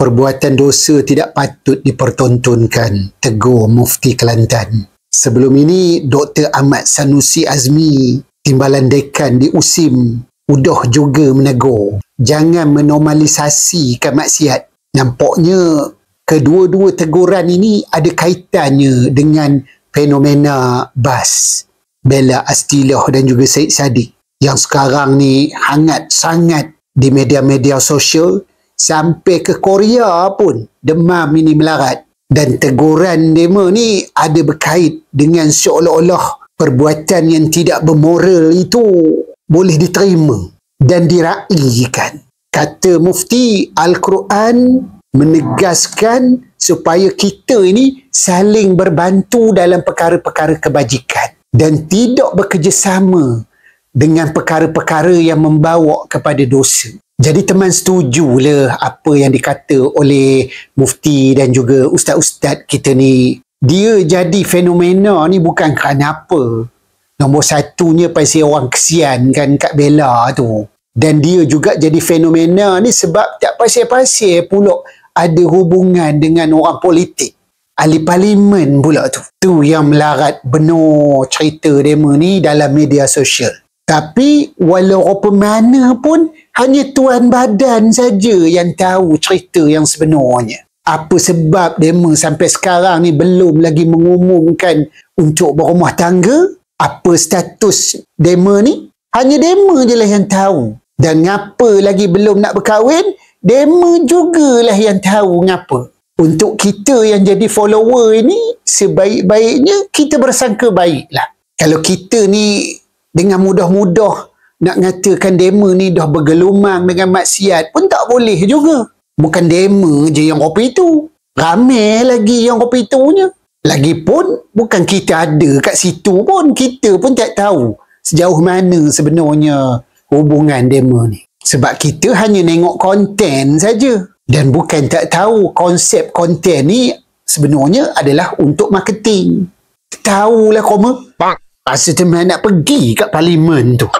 Perbuatan dosa tidak patut dipertontonkan, tegur Mufti Kelantan. Sebelum ini, Dr. Ahmad Sanusi Azmi, Timbalan Dekan di USIM, udah juga menegur. Jangan menormalisasikan maksiat. Nampaknya kedua-dua teguran ini ada kaitannya dengan fenomena BAS, Bella Astilah dan juga Syed Saddiq, yang sekarang ni hangat sangat di media-media sosial. Sampai ke Korea pun demam ini melarat. Dan teguran dema ni ada berkait dengan seolah-olah perbuatan yang tidak bermoral itu boleh diterima dan diraikan. Kata Mufti, Al-Quran menegaskan supaya kita ini saling berbantu dalam perkara-perkara kebajikan dan tidak bekerjasama dengan perkara-perkara yang membawa kepada dosa. Jadi teman setujulah apa yang dikata oleh Mufti dan juga ustaz-ustaz kita ni. Dia jadi fenomena ni bukan kerana apa. Nombor satunya pasal orang kesian kan kat Bella tu. Dan dia juga jadi fenomena ni sebab tak pasal-pasal pula ada hubungan dengan orang politik. Ahli parlimen pula tu. Tu yang melarat benar cerita demo ni dalam media sosial. Tapi walau apa mana pun hanya tuan badan saja yang tahu cerita yang sebenarnya. Apa sebab demo sampai sekarang ni belum lagi mengumumkan untuk berumah tangga? Apa status demo ni? Hanya demo je lah yang tahu. Dan ngapa lagi belum nak berkahwin? Demo jugalah yang tahu ngapa. Untuk kita yang jadi follower ini, sebaik-baiknya kita bersangka baiklah. Kalau kita ni dengan mudah-mudah nak ngatakan demo ni dah bergelumang dengan maksiat pun tak boleh juga. Bukan demo je yang kopi tu. Ramai lagi yang kopi tunya. Lagipun bukan kita ada kat situ pun. Kita pun tak tahu sejauh mana sebenarnya hubungan demo ni. Sebab kita hanya tengok konten saja. Dan bukan tak tahu konsep konten ni sebenarnya adalah untuk marketing. Tahulah koma. Rasa teman nak pergi kat parlimen tu.